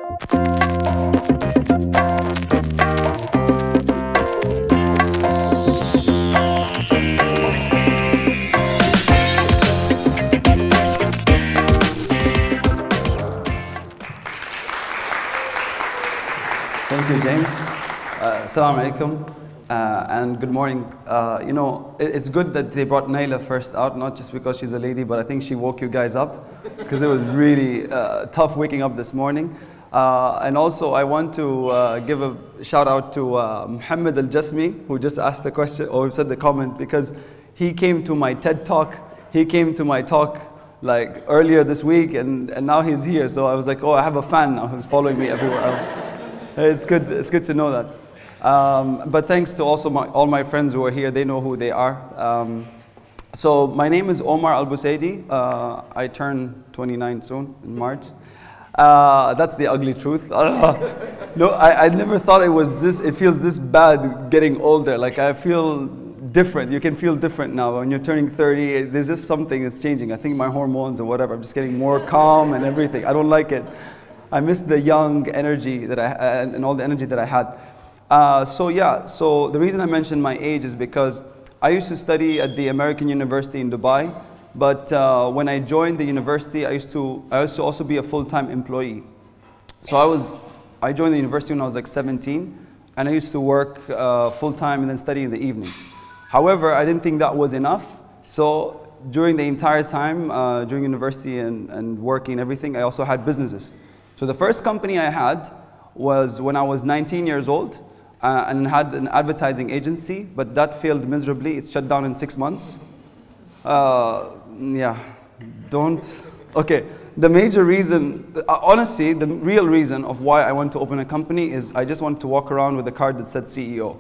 Thank you, James. Assalamu alaikum, and good morning. You know, it's good that they brought Naila first out, not just because she's a lady, but I think she woke you guys up, because it was really tough waking up this morning. And also, I want to give a shout out to Muhammad Al Jasmi, who just asked the question, or said the comment, because he came to my TED Talk. He came to my talk like earlier this week, and now he's here. So I was like, oh, I have a fan now who's following me everywhere else. It's good to know that. But thanks to also all my friends who are here. They know who they are. So my name is Omar Al Busaidy. I turn 29 soon in March. That's the ugly truth. No, I never thought it was this. It feels this bad getting older. Like I feel different. You can feel different now when you're turning 30. There's just something that's changing. I think my hormones or whatever. I'm just getting more calm and everything. I don't like it. I miss the young energy that and all the energy that I had. So yeah, so the reason I mentioned my age is because I used to study at the American University in Dubai, but when I joined the university, I used to also be a full-time employee. So I joined the university when I was like 17, and I used to work full-time and then study in the evenings. However, I didn't think that was enough, so during the entire time, during university and working and everything, I also had businesses. So the first company I had was when I was 19 years old and had an advertising agency, but that failed miserably. It shut down in 6 months. Yeah, okay. The major reason, honestly, the real reason of why I want to open a company is I just want to walk around with a card that said CEO.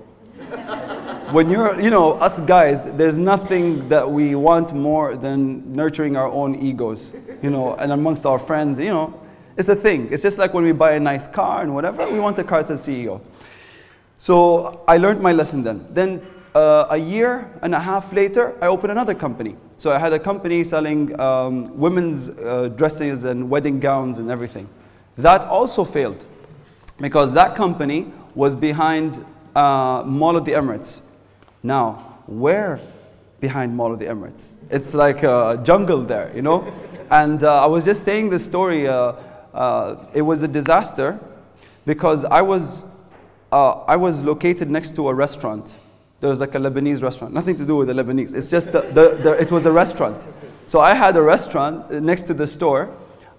When you're, you know, us guys, there's nothing that we want more than nurturing our own egos, you know, and amongst our friends, you know. It's a thing. It's just like when we buy a nice car and whatever, we want a car that says CEO. So I learned my lesson then. Then a year and a half later, I opened another company. So I had a company selling women's dresses and wedding gowns and everything. That also failed because that company was behind Mall of the Emirates. Now, where behind Mall of the Emirates? It's like a jungle there, you know? And I was just saying this story. It was a disaster because I was located next to a restaurant. There was like a Lebanese restaurant, nothing to do with the Lebanese. It's just it was a restaurant. So I had a restaurant next to the store,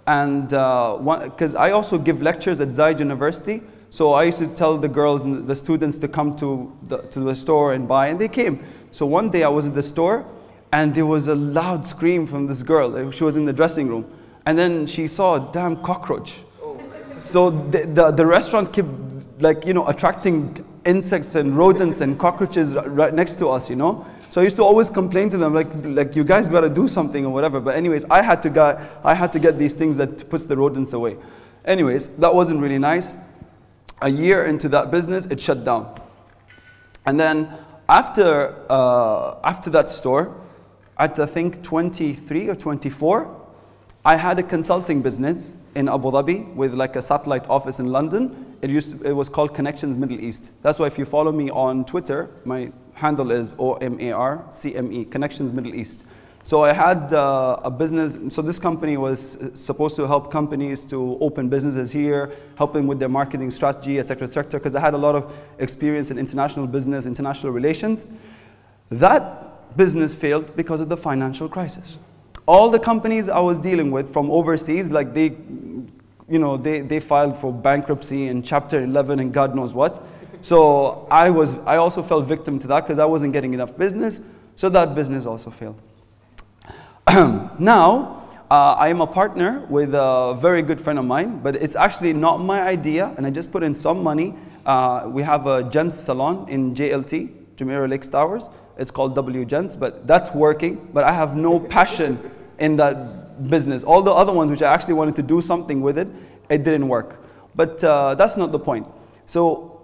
and because I also give lectures at Zayed University, so I used to tell the girls and the students to come to the store and buy, and they came. So one day I was at the store, and there was a loud scream from this girl. She was in the dressing room. And then she saw a damn cockroach. So the restaurant kept, like, you know, attracting insects and rodents and cockroaches right next to us, you know. So I used to always complain to them, like you guys got to do something or whatever. But anyways, I had to get these things that puts the rodents away. Anyways, that wasn't really nice. A year into that business, it shut down. And then after that store, at I think 23 or 24. I had a consulting business in Abu Dhabi with like a satellite office in London. It was called Connections Middle East. That's why if you follow me on Twitter, my handle is OMARCME, Connections Middle East. So I had a business. So this company was supposed to help companies to open businesses here, help them with their marketing strategy, etc., etc. Because I had a lot of experience in international business, international relations. That business failed because of the financial crisis. All the companies I was dealing with from overseas, like they filed for bankruptcy and Chapter 11 and God knows what. So I also fell victim to that because I wasn't getting enough business. So that business also failed. Now, I am a partner with a very good friend of mine, but it's actually not my idea, and I just put in some money. We have a gents salon in JLT, Jumeirah Lakes Towers. It's called W Gents, but that's working, but I have no passion in that business. All the other ones which I actually wanted to do something with it, it didn't work. But that's not the point. So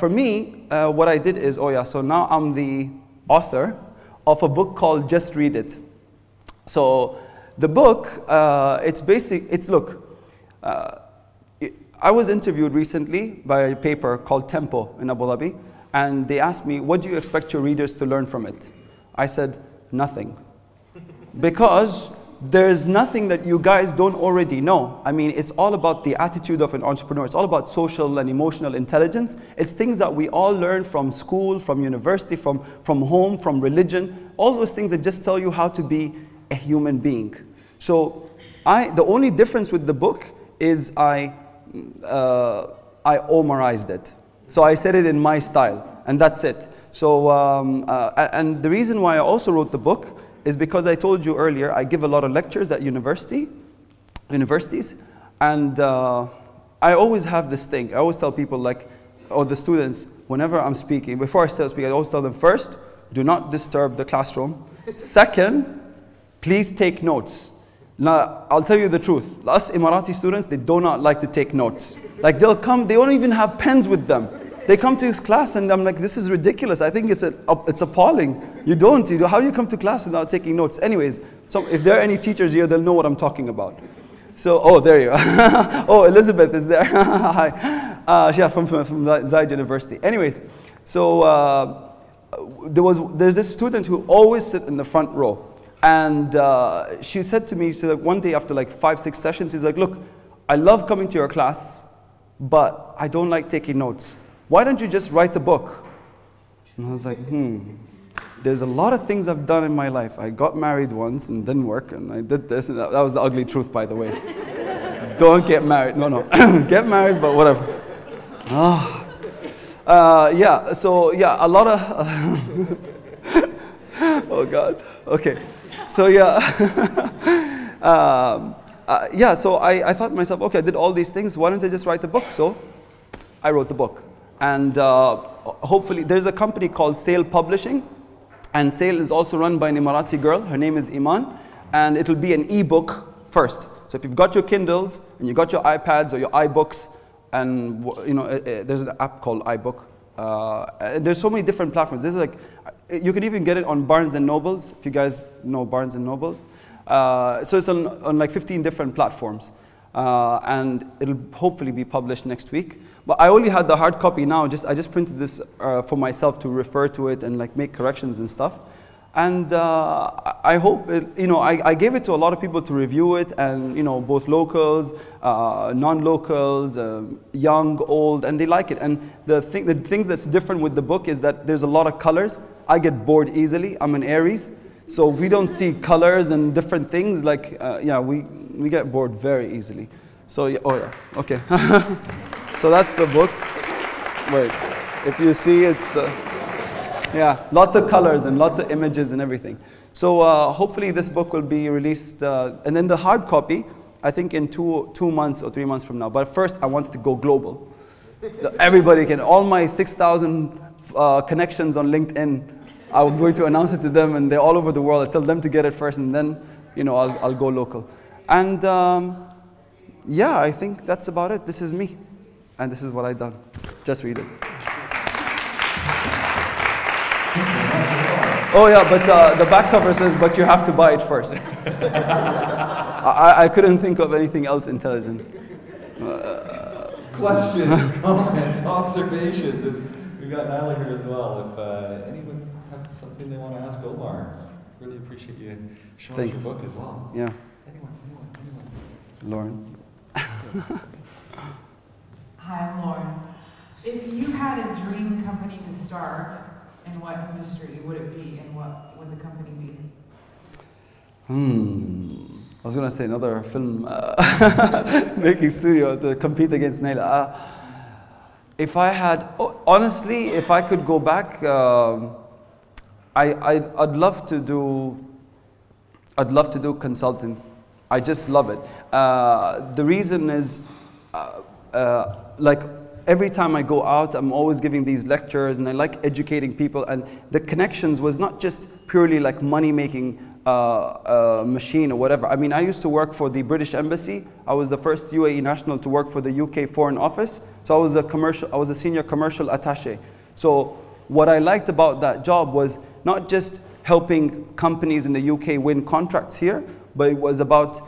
for me, what I did is, so now I'm the author of a book called Just Read It. So the book, I I was interviewed recently by a paper called Tempo in Abu Dhabi, and they asked me, what do you expect your readers to learn from it? I said, nothing. Because there's nothing that you guys don't already know. I mean, it's all about the attitude of an entrepreneur. It's all about social and emotional intelligence. It's things that we all learn from school, from university, from home, from religion. All those things that just tell you how to be a human being. So the only difference with the book is I Omarized it. So I said it in my style, and that's it. So, and the reason why I also wrote the book is because I told you earlier, I give a lot of lectures at universities, and I always have this thing. I always tell people, like, or the students, whenever I'm speaking, before I start speaking, I always tell them, first, do not disturb the classroom. Second, please take notes. Now, I'll tell you the truth. Us Emirati students, they do not like to take notes. Like, they'll come, they don't even have pens with them. They come to class and I'm like, this is ridiculous. I think it's appalling. You don't. How do you come to class without taking notes? Anyways, so if there are any teachers here, they'll know what I'm talking about. So, oh, there you are. Oh, Elizabeth is there. Hi. Yeah, from Zayed University. Anyways, so there's this student who always sits in the front row. And she said to me, she said, one day after like 5-6 sessions, she's like, look, I love coming to your class, but I don't like taking notes. Why don't you just write a book? And I was like, there's a lot of things I've done in my life. I got married once and didn't work, and I did this, and that was the ugly truth, by the way. Don't get married. No, no. Get married, but whatever. Yeah, so yeah, a lot of... Oh, God. Okay. So, yeah. Yeah, so I thought to myself, okay, I did all these things. Why don't I just write a book? So I wrote the book. And hopefully, there's a company called Sale Publishing. And Sale is also run by an Emirati girl. Her name is Iman. And it'll be an ebook first. So if you've got your Kindles, and you've got your iPads or your iBooks, and you know, there's an app called iBook. There's so many different platforms. This is like, you can even get it on Barnes & Nobles, if you guys know Barnes & Nobles. So it's on like 15 different platforms. And it'll hopefully be published next week. But I only had the hard copy now. I just printed this for myself to refer to it and like make corrections and stuff. And I hope, you know, I gave it to a lot of people to review it, and, you know, both locals, non-locals, young, old, and they like it. And the thing that's different with the book is that there's a lot of colors. I get bored easily. I'm an Aries. So if we don't see colors and different things, like, yeah, we get bored very easily. So, yeah, oh yeah, okay. So that's the book. Wait, if you see, it's, yeah, lots of colors and lots of images and everything. So hopefully this book will be released, and then the hard copy, I think in 2 months or 3 months from now. But first, I wanted to go global. So everybody can, all my 6,000 connections on LinkedIn, I'm going to announce it to them, and they're all over the world. I tell them to get it first, and then, you know, I'll go local. And yeah, I think that's about it. This is me, and this is what I've done. Just read it. Oh yeah, but the back cover says, but you have to buy it first. I couldn't think of anything else intelligent. Questions, comments, observations, and we've got Nyla here as well. If anyone have something they want to ask Omar, really appreciate you showing us your book as well. Yeah. Anyone. Lauren. Hi, I'm Lauren. If you had a dream company to start, in what industry would it be, and what would the company be? I was going to say another film making studio to compete against Naila. If I had, honestly, if I could go back, I'd love to do consulting. I just love it. The reason is, like, every time I go out, I'm always giving these lectures, and I like educating people. And the connections was not just purely like money-making machine or whatever. I mean, I used to work for the British Embassy. I was the first UAE national to work for the UK Foreign Office. So I was a senior commercial attaché. So what I liked about that job was not just helping companies in the UK win contracts here, but it was about,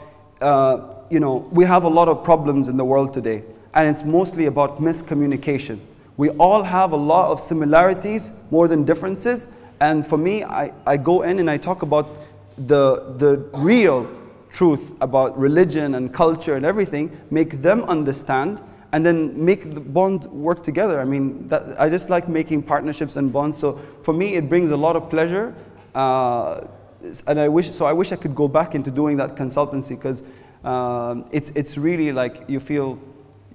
you know, we have a lot of problems in the world today. and it's mostly about miscommunication. We all have a lot of similarities more than differences, and for me, I go in and I talk about the real truth about religion and culture and everything, make them understand, and then make the bond work together. I mean, I just like making partnerships and bonds, so for me it brings a lot of pleasure, and I wish I could go back into doing that consultancy, because it's really like you feel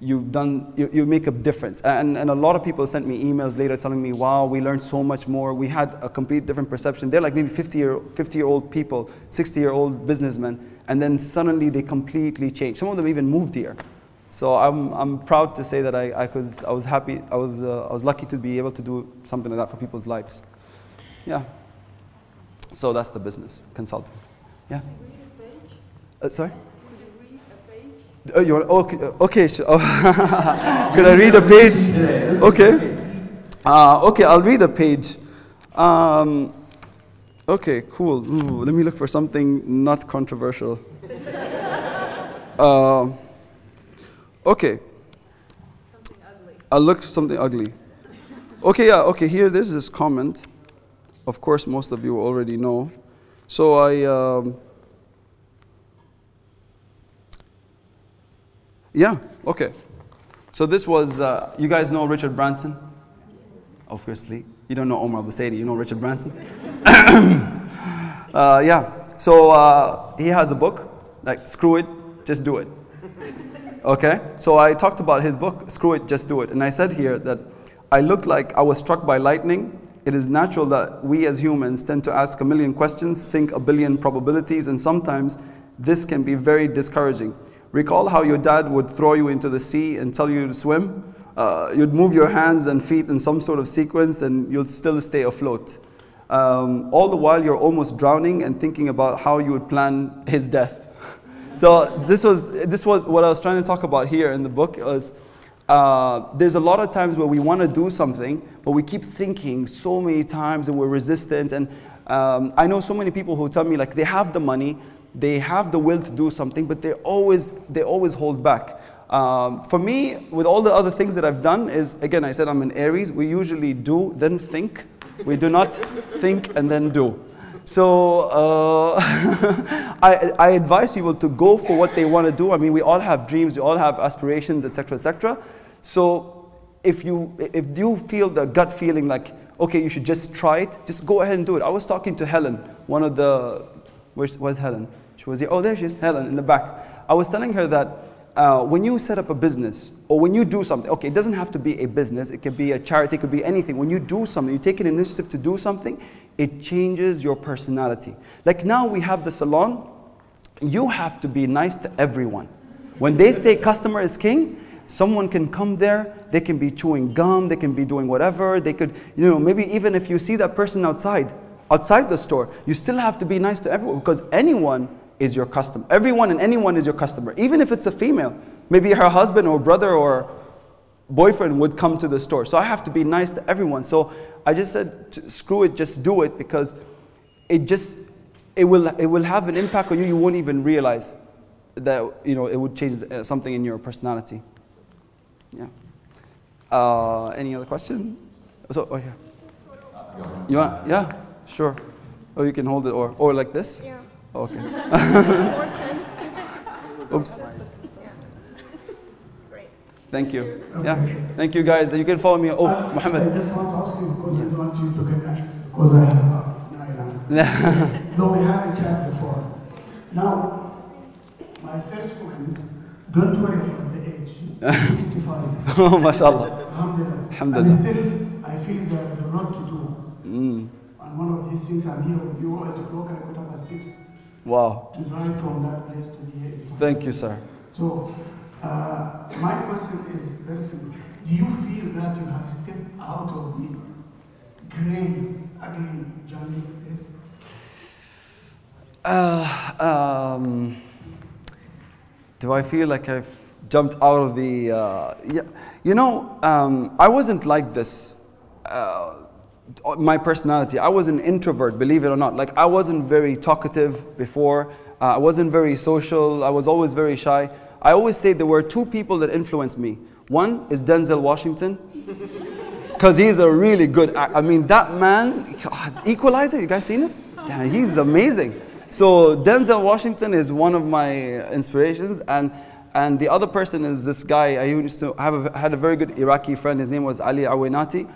you make a difference. And a lot of people sent me emails later telling me, wow, we learned so much more. We had a complete different perception. They're like maybe 50-year-old people, 60-year-old businessmen, and then suddenly they completely changed. Some of them even moved here. So I'm proud to say that I was happy. I was lucky to be able to do something like that for people's lives. Yeah. So that's the business consulting. Yeah. Can you read a page? Sorry. Could you read a page? Oh, okay. Could I read a page? Okay. Okay, I'll read a page. Okay, cool. Ooh, let me look for something not controversial. Okay. Something ugly. I'll look for something ugly. Okay, yeah, okay, here, there's this comment. Of course, most of you already know. So yeah, okay. So this was, you guys know Richard Branson? Obviously. You don't know Omar Al Busaidy, you know Richard Branson? Yeah, so he has a book, like, screw it, just do it. Okay, so I talked about his book, Screw It, Just Do It. And I said here that I looked like I was struck by lightning. It is natural that we as humans tend to ask a million questions, think a billion probabilities, and sometimes this can be very discouraging. Recall how your dad would throw you into the sea and tell you to swim. You'd move your hands and feet in some sort of sequence and you'd still stay afloat. All the while you're almost drowning and thinking about how you would plan his death. So this was what I was trying to talk about here in the book. Was there's a lot of times where we want to do something, but we keep thinking so many times and we're resistant. And I know so many people who tell me, like, they have the money, they have the will to do something, but they always hold back. For me, with all the other things that I've done is, again, I said I'm an Aries. We usually do, then think. We do not think and then do. So I advise people to go for what they want to do. I mean, we all have dreams, we all have aspirations, etc., etc. So if you feel the gut feeling like, okay, you should just try it, just go ahead and do it. I was talking to Helen, one of the, where's Helen? She was here. Oh, there she is, Helen, in the back. I was telling her that when you set up a business or when you do something, okay, it doesn't have to be a business, it could be a charity, it could be anything. When you do something, you take an initiative to do something, it changes your personality. Like now we have the salon, you have to be nice to everyone. When they say customer is king, someone can come there, they can be chewing gum, they can be doing whatever, they could, you know, maybe even if you see that person outside the store, you still have to be nice to everyone because anyone is your customer. Everyone and anyone is your customer. Even if it's a female, maybe her husband or brother or boyfriend would come to the store. So I have to be nice to everyone. So I just said, screw it, just do it, because it will have an impact on you. You won't even realize that, you know, it would change something in your personality. Yeah. Any other question? So, oh yeah. You want? Yeah, sure. Or you can hold it, or like this. Yeah. Oh, okay. Oops. Yeah. Great. Thank you. Yeah. Thank you, guys. You can follow me. Oh, Mohammed. I just want to ask you because I don't want you to get angry because I have asked. Though we had a chat before. Now, my first comment, don't worry about the age. 65. Oh, mashallah. Alhamdulillah. Alhamdulillah. And still, I feel there is a lot to do. And one of these things, I'm here with you at 8 o'clock, I got up at 6. Wow. To drive from that place to the here. Thank you, sir. So, my question is very simple. Do you feel that you have stepped out of the gray, ugly jungle place? Do I feel like I've jumped out of the... yeah. You know, I wasn't like this. My personality, I was an introvert, believe it or not. Like, I wasn't very talkative before. I wasn't very social. I was always very shy. I always say there were two people that influenced me. One is Denzel Washington, because he's a really good actor. I mean, that man, Equalizer, you guys seen it? Yeah, he's amazing. So Denzel Washington is one of my inspirations, and the other person is this guy. I used to had a very good Iraqi friend. His name was Emirati.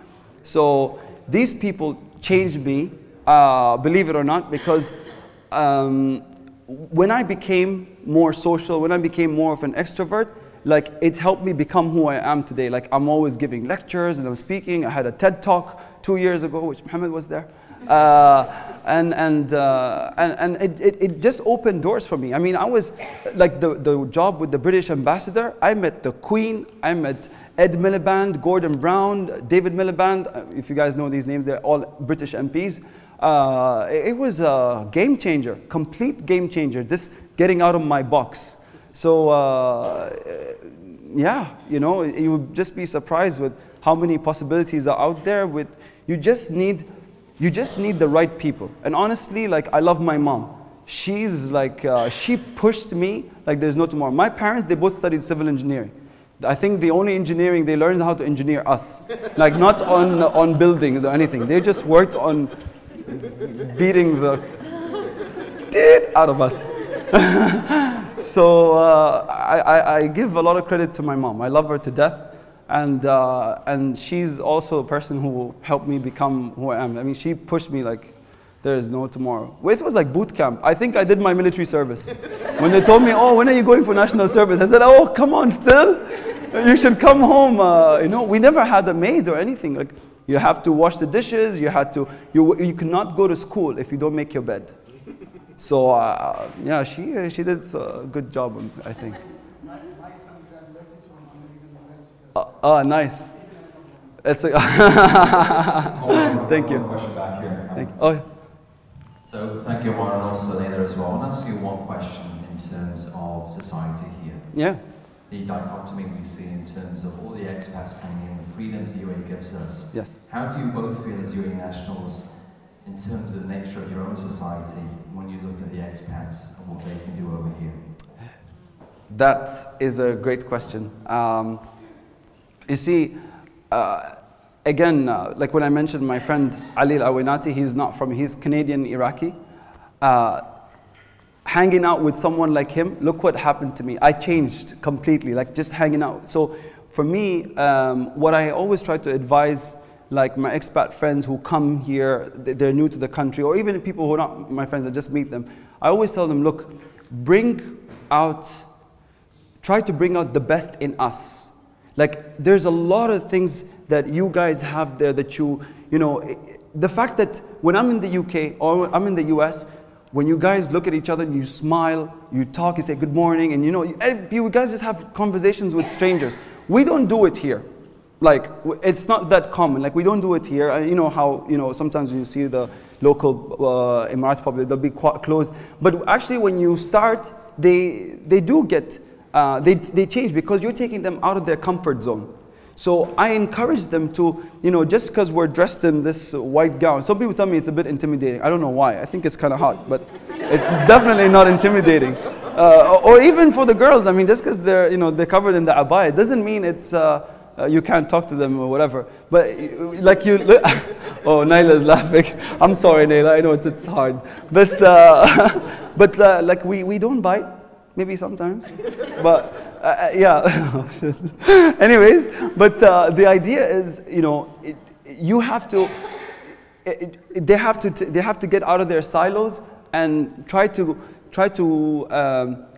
So these people changed me, believe it or not, because when I became more social, when I became more of an extrovert, like it helped me become who I am today. Like I'm always giving lectures and I'm speaking. I had a TED Talk 2 years ago, which Muhammad was there. And it just opened doors for me. I mean, I was like the job with the British ambassador. I met the Queen. I met Ed Miliband, Gordon Brown, David Miliband. If you guys know these names, they're all British MPs. It was a game changer, complete game changer. This getting out of my box. So yeah, you know, you would just be surprised with how many possibilities are out there. You just need the right people. And honestly, like I love my mom. She's like, she pushed me like there's no tomorrow. My parents, they both studied civil engineering. I think the only engineering, they learned how to engineer us. Like not on buildings or anything. They just worked on beating the shit out of us. So I give a lot of credit to my mom. I love her to death. And she's also a person who helped me become who I am. I mean, she pushed me like there is no tomorrow. It was like boot camp. I think I did my military service. When they told me, oh, when are you going for national service? I said, oh, come on, still? You should come home. You know, we never had a maid or anything. Like, you have to wash the dishes. You you cannot go to school if you don't make your bed. So, yeah, she did a good job, I think. Oh, nice. It's a thank you. Question back here. Thank you. Oh. So thank you, Omar, and also Leila as well. I want to ask you one question in terms of society here. Yeah. The dichotomy we see in terms of all the expats coming in, the freedoms the UAE gives us. Yes. How do you both feel as UAE nationals in terms of the nature of your own society when you look at the expats and what they can do over here? That is a great question. You see, again, like when I mentioned my friend Ali Al-Awinati, he's Canadian Iraqi. Hanging out with someone like him, look what happened to me. I changed completely, like just hanging out. So for me, what I always try to advise like my expat friends who come here, they're new to the country, or even people who are not my friends, I just meet them. I always tell them, look, try to bring out the best in us. Like, there's a lot of things that you guys have there that you know, the fact that when I'm in the UK or I'm in the US, when you guys look at each other and you smile, you talk, you say good morning, and you know, you guys just have conversations with strangers. We don't do it here. Like, it's not that common. Like, we don't do it here. You know how, you know, sometimes you see the local Emirati public, they'll be closed. But actually, when you start, they do get, they change because you're taking them out of their comfort zone. So I encourage them to, you know, just because we're dressed in this white gown, some people tell me it's a bit intimidating. I don't know why. I think it's kind of hot, but it's definitely not intimidating. Or even for the girls, I mean, just because they're, you know, they're covered in the abaya, it doesn't mean it's, you can't talk to them or whatever. But like you, oh, Naila's laughing. I'm sorry, Naila, I know it's hard. But like we don't bite. Maybe sometimes, but yeah. Oh, shit. Anyways, but the idea is, you know, you have to. They have to get out of their silos and try to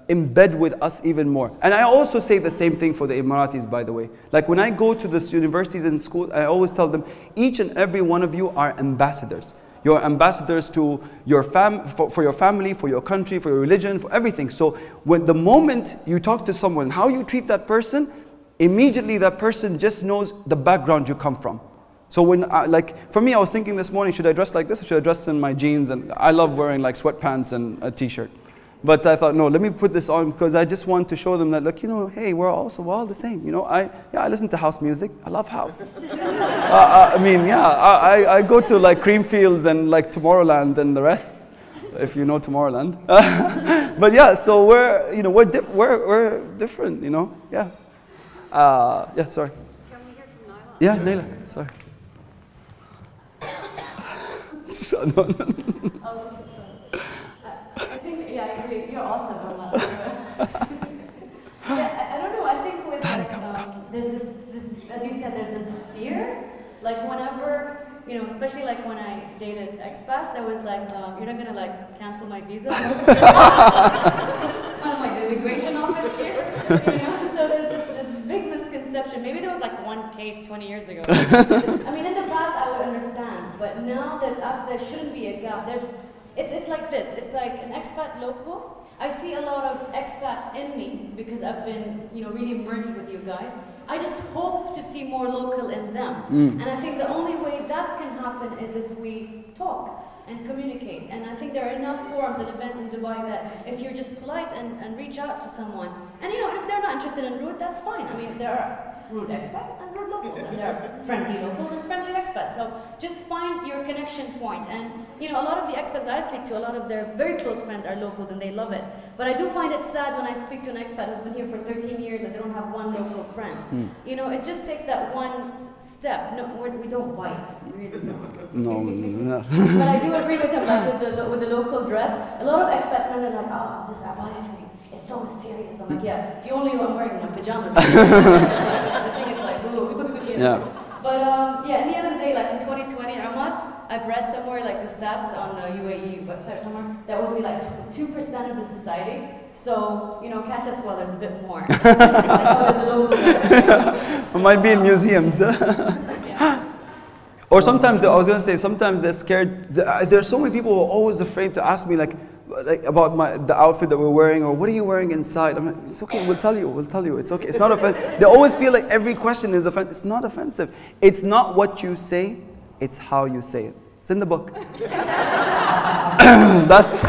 embed with us even more. And I also say the same thing for the Emiratis, by the way. Like when I go to the universities and schools, I always tell them, each and every one of you are ambassadors. You're ambassadors to your for your family, for your country, for your religion, for everything. So when the moment you talk to someone, how you treat that person, immediately that person just knows the background you come from. So when, like for me, I was thinking this morning, should I dress like this or should I dress in my jeans? And I love wearing like sweatpants and a t-shirt. But I thought, no, let me put this on because I just want to show them that, look, you know, hey, we're all the same. You know, I listen to house music. I love house. I mean, yeah, I go to like Creamfields and like Tomorrowland and the rest. if you know Tomorrowland. But yeah, so we're, you know, we're different, you know, yeah. Yeah, sorry. Can we hear from Naila? Yeah, Naila, sorry. So, no. I think, yeah, I agree. You're awesome on that. Yeah, I don't know. I think with there's this, as you said, there's this fear. Like whenever, you know, especially like when I dated expats, there was like, you're not gonna like cancel my visa. Kind of like the immigration office here, you know. So there's this big misconception. Maybe there was like one case 20 years ago. I mean, in the past I would understand, but now there shouldn't be a gap. It's like this. It's like an expat local. I see a lot of expat in me because I've been, you know, really merged with you guys. I just hope to see more local in them. And I think the only way that can happen is if we talk and communicate. And I think there are enough forums and events in Dubai that if you're just polite and reach out to someone, and you know, if they're not interested in rude, that's fine. I mean, there are rude expats and rude locals, and there are friendly locals and friendly expats. So just find your connection point. And you know, a lot of the expats that I speak to, a lot of their very close friends are locals and they love it. But I do find it sad when I speak to an expat who's been here for 13 years and they don't have one local friend. You know, it just takes that one step. No, we don't bite. We really don't. No. But I do agree with him, like with the local dress. A lot of expat friends are like, oh, this abaya thing, it's so mysterious. I'm like, yeah, if you only knew I'm wearing my pajamas. I think it's like, ooh. You know? Yeah. But yeah, in the end of the day, like in 2020, Ahmad, I've read somewhere like the stats on the UAE website somewhere, that will be like 2% of the society. So, you know, catch us while there's a bit more. It's like, oh, there's a local. It might be in museums. Yeah. Or sometimes, I was going to say, sometimes they're scared. There's so many people who are always afraid to ask me like about the outfit that we're wearing, or what are you wearing inside? I'm like, it's okay, we'll tell you, it's okay. It's not offensive. They always feel like every question is offensive. It's not offensive. It's not what you say, it's how you say it. It's in the book. That's...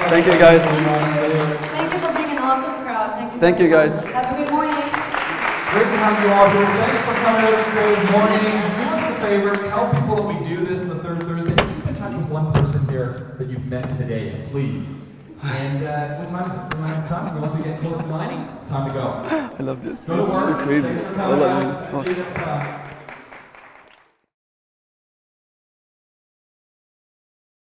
Thank you, guys. Thank you for being an awesome crowd. Thank you, guys. Have a good morning. Great to have you all here. Thanks for coming out to Creative Mornings. Do us a favor, tell people that we do this the third Thursday. Keep in touch with one person here that you've met today, please. And what time is it? We don't have time. Once we get close to 9, time to go. I love this. Go to work. You're crazy. Thanks for I coming love out. you. See you next time.